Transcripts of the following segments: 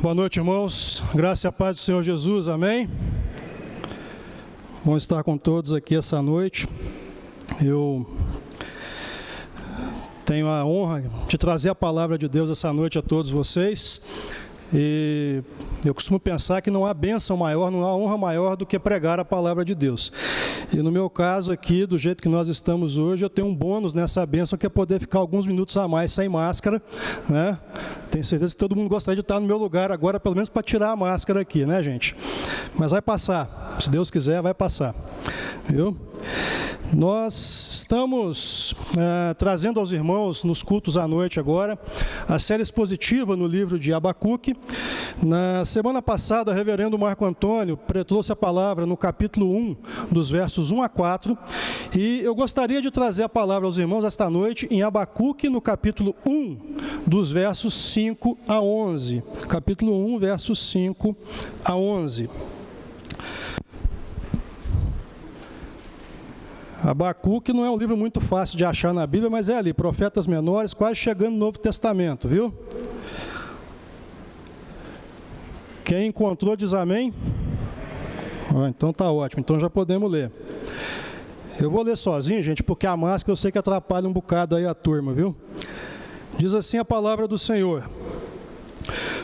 Boa noite, irmãos. Graça e a paz do Senhor Jesus, amém? Bom estar com todos aqui essa noite. Eu tenho a honra de trazer a palavra de Deus essa noite a todos vocês. E eu costumo pensar que não há bênção maior, não há honra maior do que pregar a palavra de Deus. E no meu caso aqui, do jeito que nós estamos hoje, eu tenho um bônus nessa bênção, que é poder ficar alguns minutos a mais sem máscara, né? Tenho certeza que todo mundo gostaria de estar no meu lugar agora, pelo menos para tirar a máscara aqui, né, gente? Mas vai passar, se Deus quiser, vai passar, viu? Nós estamos trazendo aos irmãos nos cultos à noite agora a série expositiva no livro de Abacuque. Na semana passada, o reverendo Marco Antônio trouxe a palavra no capítulo 1, dos versos 1 a 4, e eu gostaria de trazer a palavra aos irmãos esta noite em Abacuque, no capítulo 1, dos versos 5 a 11. Capítulo 1, versos 5 a 11. Abacuque não é um livro muito fácil de achar na Bíblia, mas é ali, profetas menores, quase chegando no Novo Testamento, viu? Quem encontrou diz amém? Então tá ótimo, então já podemos ler. Eu vou ler sozinho, gente, porque a máscara eu sei que atrapalha um bocado aí a turma, viu? Diz assim a palavra do Senhor: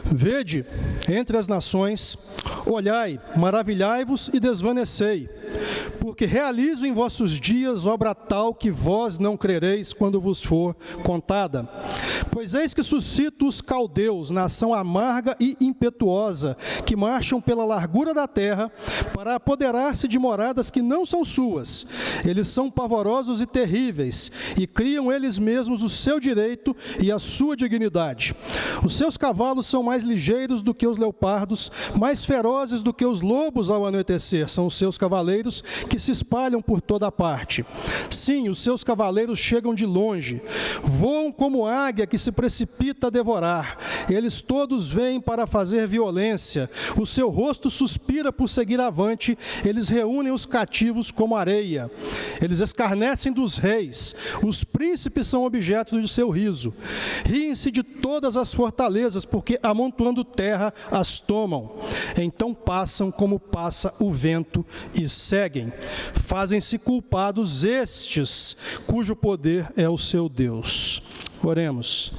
Vede entre as nações, olhai, maravilhai-vos e desvanecei, porque realizo em vossos dias obra tal que vós não crereis quando vos for contada. Pois eis que suscito os caldeus, nação amarga e impetuosa, que marcham pela largura da terra, para apoderar-se de moradas que não são suas. Eles são pavorosos e terríveis, e criam eles mesmos o seu direito e a sua dignidade. Os seus cavalos são mais ligeiros do que os leopardos, mais ferozes do que os lobos ao anoitecer. São os seus cavaleiros que se espalham por toda parte. Sim, os seus cavaleiros chegam de longe, voam como águia que se precipita a devorar. Eles todos vêm para fazer violência. O seu rosto suspira por seguir avante. Eles reúnem os cativos como areia. Eles escarnecem dos reis. Os príncipes são objeto de seu riso. Riem-se de todas as fortalezas, porque amontoando terra as tomam. Então passam como passa o vento e seguem. Fazem-se culpados estes, cujo poder é o seu Deus. Oremos.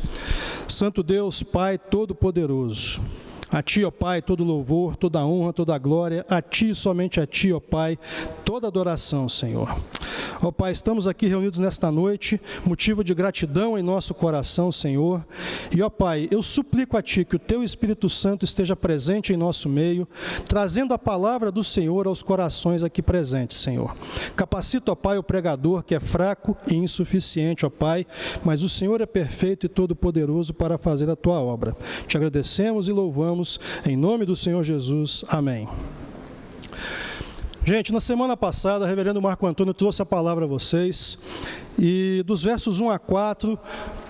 Santo Deus, Pai Todo-Poderoso, a Ti, ó Pai, todo louvor, toda honra, toda glória, a Ti, somente a Ti, ó Pai, toda adoração, Senhor. Ó Pai, estamos aqui reunidos nesta noite, motivo de gratidão em nosso coração, Senhor. E ó Pai, eu suplico a Ti que o Teu Espírito Santo esteja presente em nosso meio, trazendo a palavra do Senhor aos corações aqui presentes, Senhor. Capacita, ó Pai, o pregador que é fraco e insuficiente, ó Pai, mas o Senhor é perfeito e todo-poderoso para fazer a Tua obra. Te agradecemos e louvamos em nome do Senhor Jesus. Amém. Gente, na semana passada, o reverendo Marco Antônio trouxe a palavra a vocês, e dos versos 1 a 4,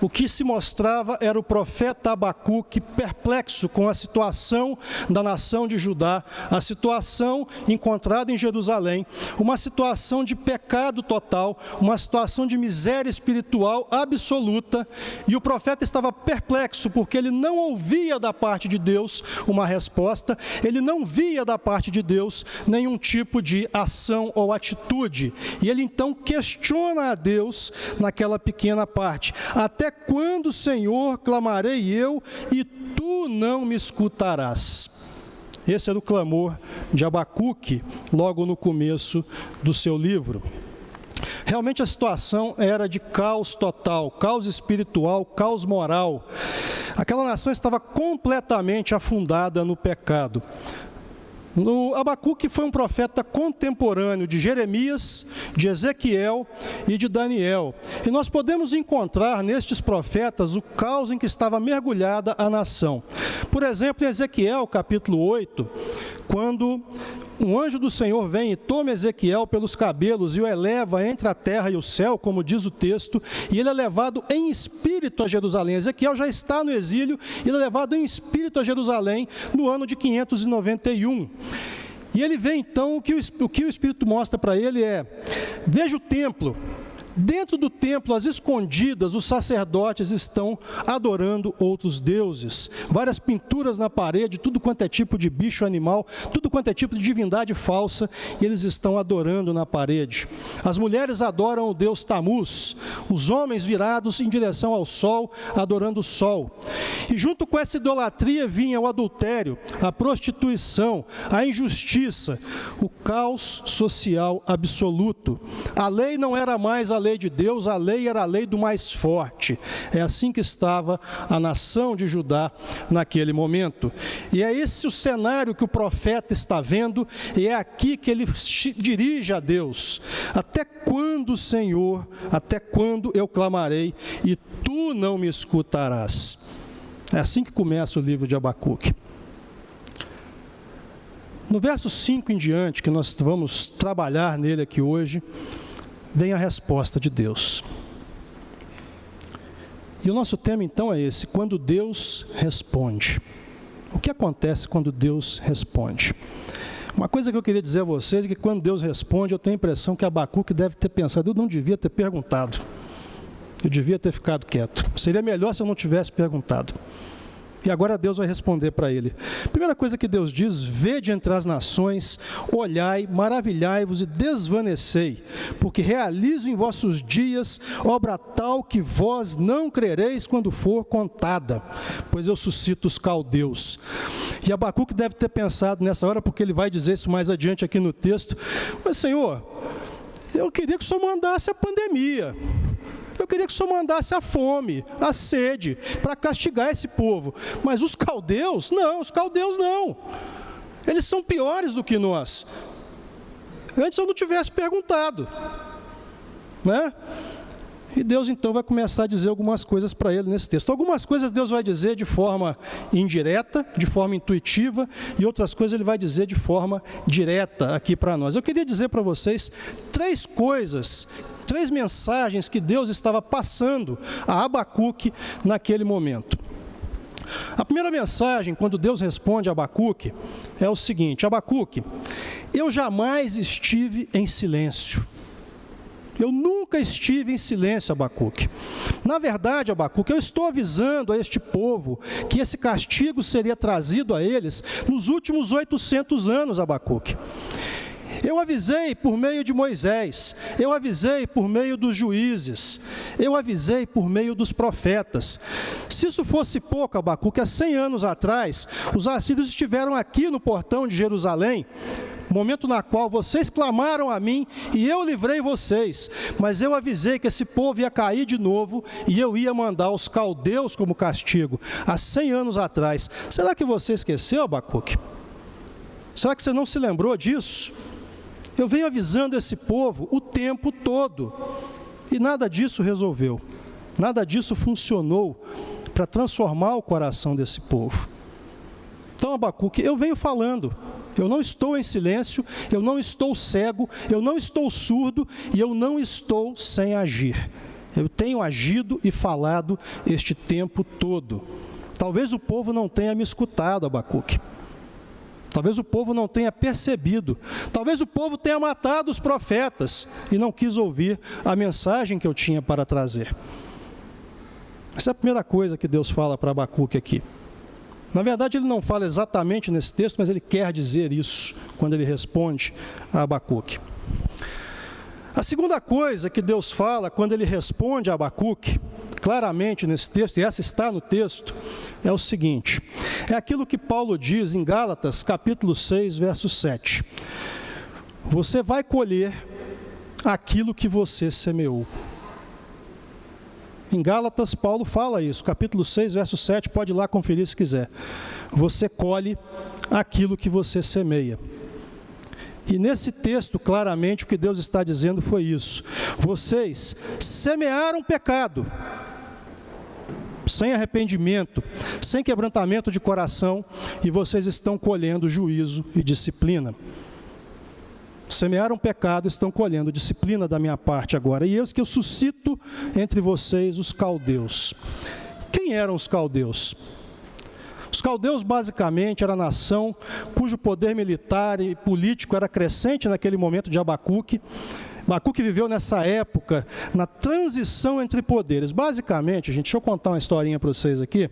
o que se mostrava era o profeta Abacuque perplexo com a situação da nação de Judá, a situação encontrada em Jerusalém, uma situação de pecado total, uma situação de miséria espiritual absoluta, e o profeta estava perplexo porque ele não ouvia da parte de Deus uma resposta, ele não via da parte de Deus nenhum tipo de ação ou atitude, e ele então questiona a Deus naquela pequena parte: até quando, Senhor, clamarei eu e tu não me escutarás? Esse era o clamor de Abacuque logo no começo do seu livro. Realmente a situação era de caos total, caos espiritual, caos moral. Aquela nação estava completamente afundada no pecado. Abacuque foi um profeta contemporâneo de Jeremias, de Ezequiel e de Daniel. E nós podemos encontrar nestes profetas o caos em que estava mergulhada a nação. Por exemplo, em Ezequiel, capítulo 8, quando um anjo do Senhor vem e toma Ezequiel pelos cabelos e o eleva entre a terra e o céu, como diz o texto, e ele é levado em espírito a Jerusalém. Ezequiel já está no exílio e ele é levado em espírito a Jerusalém no ano de 591. E ele vê então, o que o Espírito mostra para ele é: veja o templo, Dentro do templo, às escondidas, os sacerdotes estão adorando outros deuses. Várias pinturas na parede, tudo quanto é tipo de bicho animal, tudo quanto é tipo de divindade falsa, e eles estão adorando na parede. As mulheres adoram o deus Tamuz, os homens virados em direção ao sol, adorando o sol. E junto com essa idolatria vinha o adultério, a prostituição, a injustiça, o caos social absoluto. A lei não era mais a lei de Deus, a lei era a lei do mais forte. É assim que estava a nação de Judá naquele momento. E é esse o cenário que o profeta está vendo, e é aqui que ele dirige a Deus. Até quando, Senhor, até quando eu clamarei e tu não me escutarás? É assim que começa o livro de Abacuque. No verso 5 em diante, que nós vamos trabalhar nele aqui hoje, vem a resposta de Deus. E o nosso tema então é esse: quando Deus responde. O que acontece quando Deus responde? Uma coisa que eu queria dizer a vocês é que quando Deus responde, eu tenho a impressão que Abacuque deve ter pensado: eu não devia ter perguntado, eu devia ter ficado quieto, seria melhor se eu não tivesse perguntado. E agora Deus vai responder para ele. Primeira coisa que Deus diz: vede entre as nações, olhai, maravilhai-vos e desvanecei, porque realizo em vossos dias obra tal que vós não crereis quando for contada, pois eu suscito os caldeus. E Abacuque deve ter pensado nessa hora, porque ele vai dizer isso mais adiante aqui no texto: mas Senhor, eu queria que o Senhor mandasse a pandemia. Eu queria que o Senhor mandasse a fome, a sede, para castigar esse povo. Mas os caldeus, não, os caldeus não. Eles são piores do que nós. Antes eu não tivesse perguntado, né? E Deus então vai começar a dizer algumas coisas para ele nesse texto. Algumas coisas Deus vai dizer de forma indireta, de forma intuitiva, e outras coisas ele vai dizer de forma direta aqui para nós. Eu queria dizer para vocês três mensagens que Deus estava passando a Abacuque naquele momento. A primeira mensagem, quando Deus responde a Abacuque, é o seguinte: Abacuque, eu jamais estive em silêncio. Eu nunca estive em silêncio, Abacuque. Na verdade, Abacuque, eu estou avisando a este povo que esse castigo seria trazido a eles nos últimos 800 anos, Abacuque. Eu avisei por meio de Moisés, eu avisei por meio dos juízes, eu avisei por meio dos profetas. Se isso fosse pouco, Abacuque, há 100 anos atrás, os assírios estiveram aqui no portão de Jerusalém, momento na qual vocês clamaram a mim e eu livrei vocês, mas eu avisei que esse povo ia cair de novo e eu ia mandar os caldeus como castigo, há 100 anos atrás. Será que você esqueceu, Abacuque? Será que você não se lembrou disso? Eu venho avisando esse povo o tempo todo, e nada disso resolveu, nada disso funcionou para transformar o coração desse povo. Então, Abacuque, eu venho falando, eu não estou em silêncio, eu não estou cego, eu não estou surdo e eu não estou sem agir. Eu tenho agido e falado este tempo todo. Talvez o povo não tenha me escutado, Abacuque. Talvez o povo não tenha percebido. Talvez o povo tenha matado os profetas e não quis ouvir a mensagem que eu tinha para trazer. Essa é a primeira coisa que Deus fala para Abacuque aqui. Na verdade, ele não fala exatamente nesse texto, mas ele quer dizer isso quando ele responde a Abacuque. A segunda coisa que Deus fala quando ele responde a Abacuque, claramente nesse texto, e essa está no texto, é o seguinte: é aquilo que Paulo diz em Gálatas, capítulo 6, verso 7. Você vai colher aquilo que você semeou. Em Gálatas, Paulo fala isso, capítulo 6, verso 7, pode ir lá conferir se quiser. Você colhe aquilo que você semeia. E nesse texto, claramente, o que Deus está dizendo foi isso: vocês semearam pecado, sem arrependimento, sem quebrantamento de coração, e vocês estão colhendo juízo e disciplina. Semearam pecado, estão colhendo disciplina da minha parte agora. E eis que eu suscito entre vocês os caldeus. Quem eram os caldeus? Os caldeus, basicamente, era a nação cujo poder militar e político era crescente naquele momento de Abacuque. Abacuque viveu nessa época, na transição entre poderes. Basicamente, gente, deixa eu contar uma historinha para vocês aqui.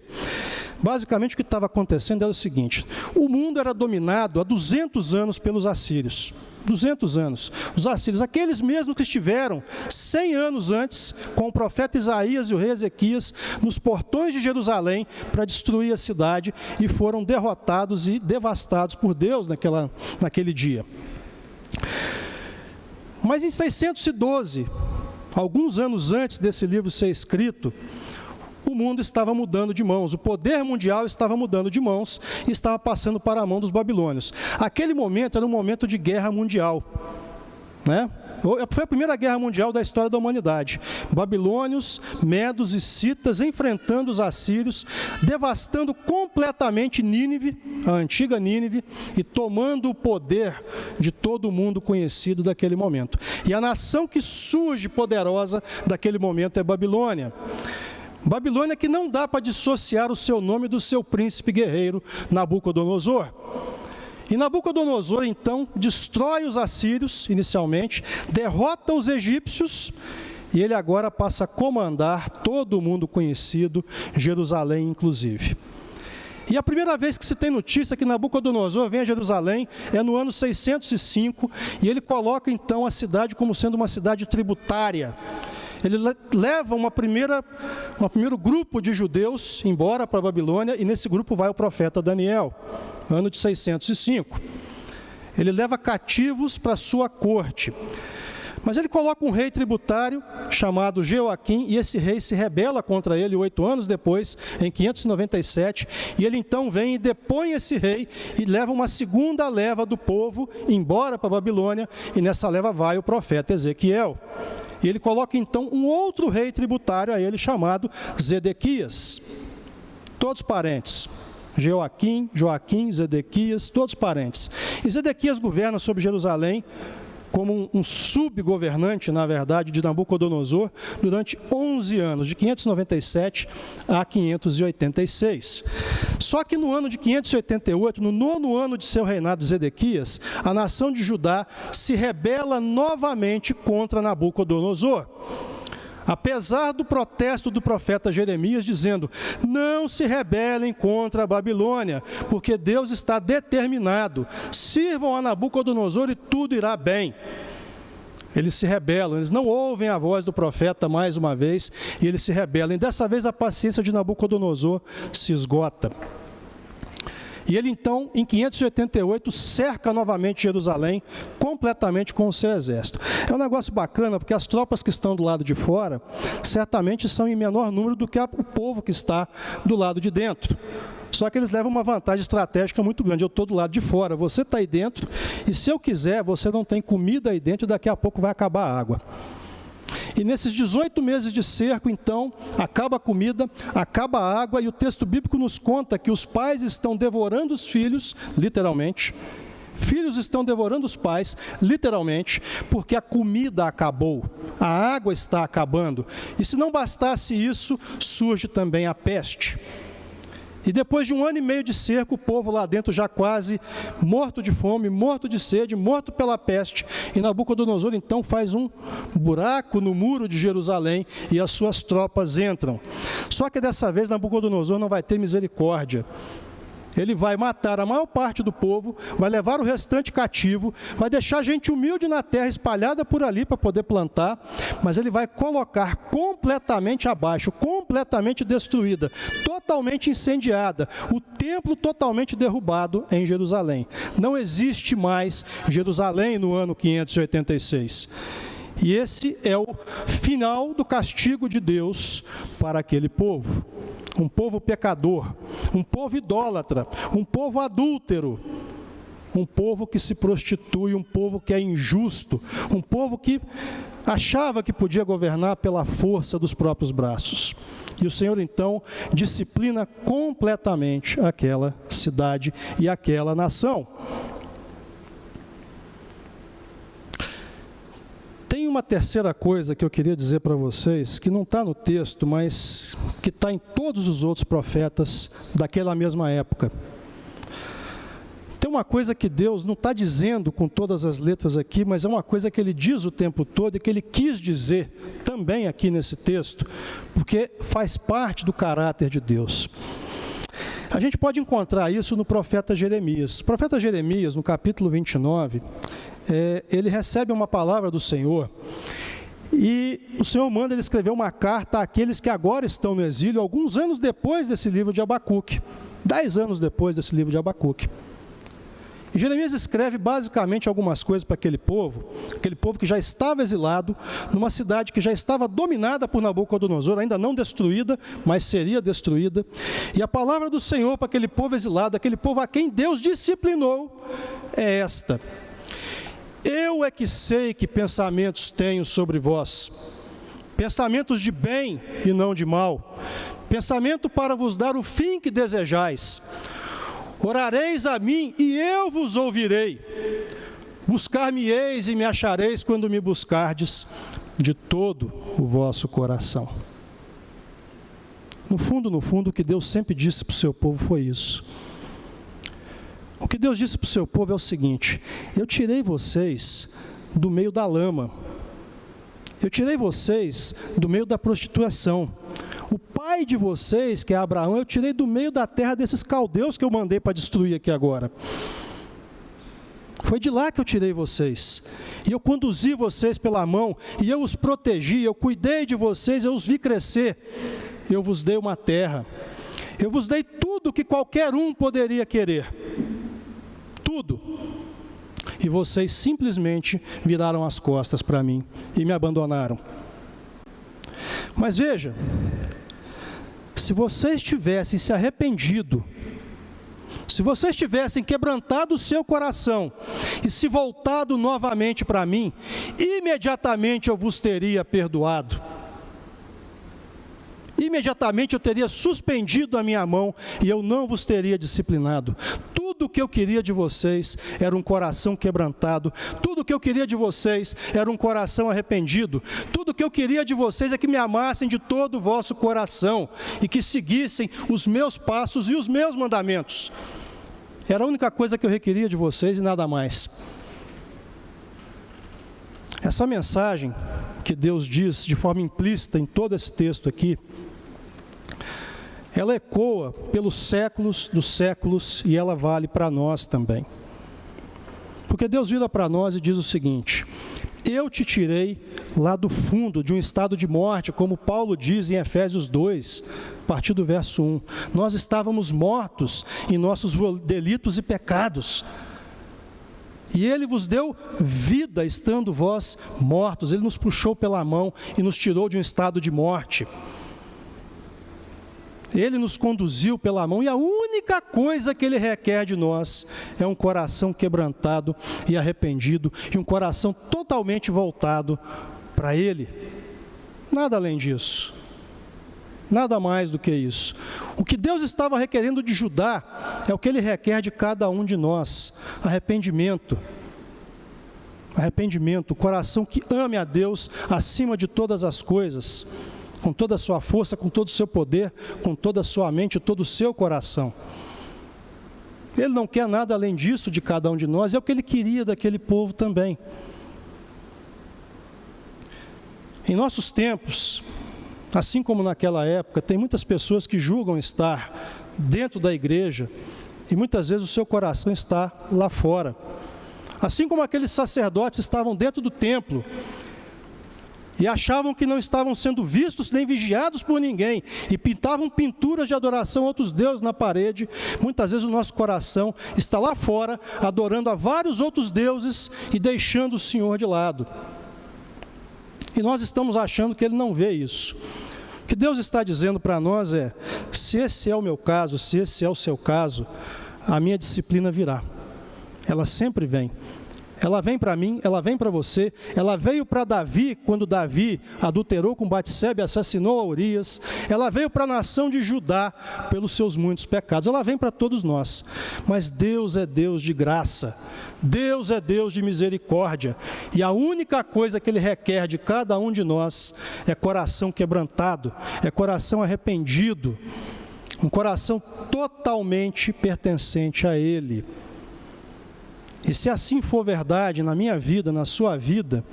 Basicamente, o que estava acontecendo era o seguinte: o mundo era dominado há 200 anos pelos assírios. 200 anos. Os assírios, aqueles mesmos que estiveram 100 anos antes com o profeta Isaías e o rei Ezequias nos portões de Jerusalém para destruir a cidade, e foram derrotados e devastados por Deus naquele dia. Mas em 612, alguns anos antes desse livro ser escrito, o mundo estava mudando de mãos, o poder mundial estava mudando de mãos e estava passando para a mão dos babilônios. Aquele momento era um momento de guerra mundial, né? Foi a primeira guerra mundial da história da humanidade. Babilônios, medos e citas enfrentando os assírios, devastando completamente Nínive, a antiga Nínive, e tomando o poder de todo o mundo conhecido daquele momento. E a nação que surge poderosa daquele momento é Babilônia. Babilônia, que não dá para dissociar o seu nome do seu príncipe guerreiro, Nabucodonosor. E Nabucodonosor, então, destrói os assírios, inicialmente, derrota os egípcios, e ele agora passa a comandar todo o mundo conhecido, Jerusalém inclusive. E a primeira vez que se tem notícia que Nabucodonosor vem a Jerusalém é no ano 605, e ele coloca, então, a cidade como sendo uma cidade tributária. Ele leva um primeiro grupo de judeus embora para a Babilônia, e nesse grupo vai o profeta Daniel, ano de 605. Ele leva cativos para a sua corte. Mas ele coloca um rei tributário chamado Jeoaquim, e esse rei se rebela contra ele 8 anos depois, em 597, e ele então vem e depõe esse rei e leva uma segunda leva do povo embora para a Babilônia, e nessa leva vai o profeta Ezequiel. E ele coloca então um outro rei tributário a ele chamado Zedequias. Todos parentes. Jeoaquim, Joaquim, Zedequias, todos parentes. E Zedequias governa sobre Jerusalém como um subgovernante, na verdade, de Nabucodonosor, durante 11 anos, de 597 a 586. Só que no ano de 588, no 9º ano de seu reinado de Zedequias, a nação de Judá se rebela novamente contra Nabucodonosor. Apesar do protesto do profeta Jeremias, dizendo: não se rebelem contra a Babilônia, porque Deus está determinado, sirvam a Nabucodonosor e tudo irá bem. Eles se rebelam, eles não ouvem a voz do profeta mais uma vez, e eles se rebelam. E dessa vez a paciência de Nabucodonosor se esgota. E ele então, em 588, cerca novamente Jerusalém, completamente com o seu exército. É um negócio bacana, porque as tropas que estão do lado de fora, certamente são em menor número do que o povo que está do lado de dentro. Só que eles levam uma vantagem estratégica muito grande. Eu estou do lado de fora, você está aí dentro, e se eu quiser, você não tem comida aí dentro, e daqui a pouco vai acabar a água. E nesses 18 meses de cerco, então, acaba a comida, acaba a água, e o texto bíblico nos conta que os pais estão devorando os filhos, literalmente. Filhos estão devorando os pais, literalmente, porque a comida acabou, a água está acabando. E se não bastasse isso, surge também a peste. E depois de 1 ano e meio de cerco, o povo lá dentro já quase morto de fome, morto de sede, morto pela peste. E Nabucodonosor então faz um buraco no muro de Jerusalém e as suas tropas entram. Só que dessa vez Nabucodonosor não vai ter misericórdia. Ele vai matar a maior parte do povo, vai levar o restante cativo, vai deixar gente humilde na terra espalhada por ali para poder plantar, mas ele vai colocar completamente abaixo, completamente destruída, totalmente incendiada, o templo totalmente derrubado em Jerusalém. Não existe mais Jerusalém no ano 586. E esse é o final do castigo de Deus para aquele povo. Um povo pecador, um povo idólatra, um povo adúltero, um povo que se prostitui, um povo que é injusto, um povo que achava que podia governar pela força dos próprios braços. E o Senhor, então, disciplina completamente aquela cidade e aquela nação. Tem uma terceira coisa que eu queria dizer para vocês, que não está no texto, mas que está em todos os outros profetas daquela mesma época. Tem uma coisa que Deus não está dizendo com todas as letras aqui, mas é uma coisa que Ele diz o tempo todo e que Ele quis dizer também aqui nesse texto, porque faz parte do caráter de Deus. A gente pode encontrar isso no profeta Jeremias. O profeta Jeremias, no capítulo 29, ele recebe uma palavra do Senhor e o Senhor manda ele escrever uma carta àqueles que agora estão no exílio, alguns anos depois desse livro de Abacuque, 10 anos depois desse livro de Abacuque. E Jeremias escreve basicamente algumas coisas para aquele povo que já estava exilado, numa cidade que já estava dominada por Nabucodonosor, ainda não destruída, mas seria destruída. E a palavra do Senhor para aquele povo exilado, aquele povo a quem Deus disciplinou, é esta: eu é que sei que pensamentos tenho sobre vós, pensamentos de bem e não de mal, pensamento para vos dar o fim que desejais. Orareis a mim e eu vos ouvirei. Buscar-me-eis e me achareis quando me buscardes de todo o vosso coração. No fundo, o que Deus sempre disse para o seu povo foi isso. O que Deus disse para o seu povo é o seguinte: eu tirei vocês do meio da lama. Eu tirei vocês do meio da prostituição. O pai de vocês, que é Abraão, eu tirei do meio da terra desses caldeus que eu mandei para destruir aqui agora. Foi de lá que eu tirei vocês. E eu conduzi vocês pela mão, e eu os protegi, eu cuidei de vocês, eu os vi crescer. Eu vos dei uma terra. Eu vos dei tudo que qualquer um poderia querer. Tudo. E vocês simplesmente viraram as costas para mim e me abandonaram. Mas veja, se vocês tivessem se arrependido, se vocês tivessem quebrantado o seu coração e se voltado novamente para mim, imediatamente eu vos teria perdoado. Imediatamente eu teria suspendido a minha mão e eu não vos teria disciplinado. Tudo o que eu queria de vocês era um coração quebrantado. Tudo o que eu queria de vocês era um coração arrependido. Tudo o que eu queria de vocês é que me amassem de todo o vosso coração e que seguissem os meus passos e os meus mandamentos. Era a única coisa que eu requeria de vocês e nada mais. Essa mensagem que Deus diz de forma implícita em todo esse texto aqui, ela ecoa pelos séculos dos séculos e ela vale para nós também. Porque Deus vira para nós e diz o seguinte: eu te tirei lá do fundo de um estado de morte, como Paulo diz em Efésios 2, a partir do verso 1. Nós estávamos mortos em nossos delitos e pecados. E Ele vos deu vida estando vós mortos. Ele nos puxou pela mão e nos tirou de um estado de morte. Ele nos conduziu pela mão e a única coisa que Ele requer de nós é um coração quebrantado e arrependido e um coração totalmente voltado para Ele. Nada além disso. Nada mais do que isso. O que Deus estava requerendo de Judá é o que Ele requer de cada um de nós: arrependimento. Arrependimento, o coração que ame a Deus acima de todas as coisas, com toda a sua força, com todo o seu poder, com toda a sua mente, todo o seu coração. Ele não quer nada além disso de cada um de nós, é o que Ele queria daquele povo também. Em nossos tempos, assim como naquela época, tem muitas pessoas que julgam estar dentro da igreja e muitas vezes o seu coração está lá fora. Assim como aqueles sacerdotes estavam dentro do templo e achavam que não estavam sendo vistos nem vigiados por ninguém e pintavam pinturas de adoração a outros deuses na parede, muitas vezes o nosso coração está lá fora, adorando a vários outros deuses e deixando o Senhor de lado. E nós estamos achando que Ele não vê isso. O que Deus está dizendo para nós é: se esse é o meu caso, se esse é o seu caso, a minha disciplina virá. Ela sempre vem. Ela vem para mim, ela vem para você. Ela veio para Davi, quando Davi adulterou com Batseba e assassinou a Urias. Ela veio para a nação de Judá, pelos seus muitos pecados. Ela vem para todos nós. Mas Deus é Deus de graça. Deus é Deus de misericórdia. E a única coisa que Ele requer de cada um de nós é coração quebrantado, é coração arrependido, um coração totalmente pertencente a Ele. E se assim for verdade na minha vida, na sua vida,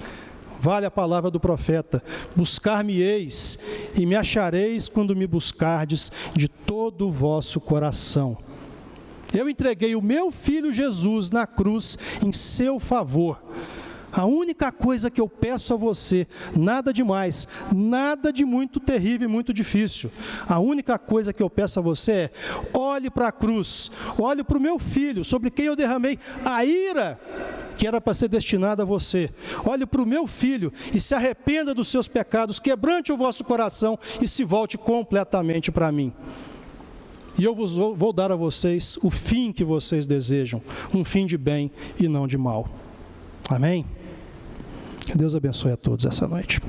vale a palavra do profeta: buscar-me-eis e me achareis quando me buscardes de todo o vosso coração. Eu entreguei o meu filho Jesus na cruz em seu favor. A única coisa que eu peço a você, nada demais, nada de muito terrível e muito difícil. A única coisa que eu peço a você é: olhe para a cruz, olhe para o meu filho, sobre quem eu derramei a ira que era para ser destinada a você. Olhe para o meu filho e se arrependa dos seus pecados, quebrante o vosso coração e se volte completamente para mim. E eu vou dar a vocês o fim que vocês desejam, um fim de bem e não de mal. Amém? Que Deus abençoe a todos essa noite.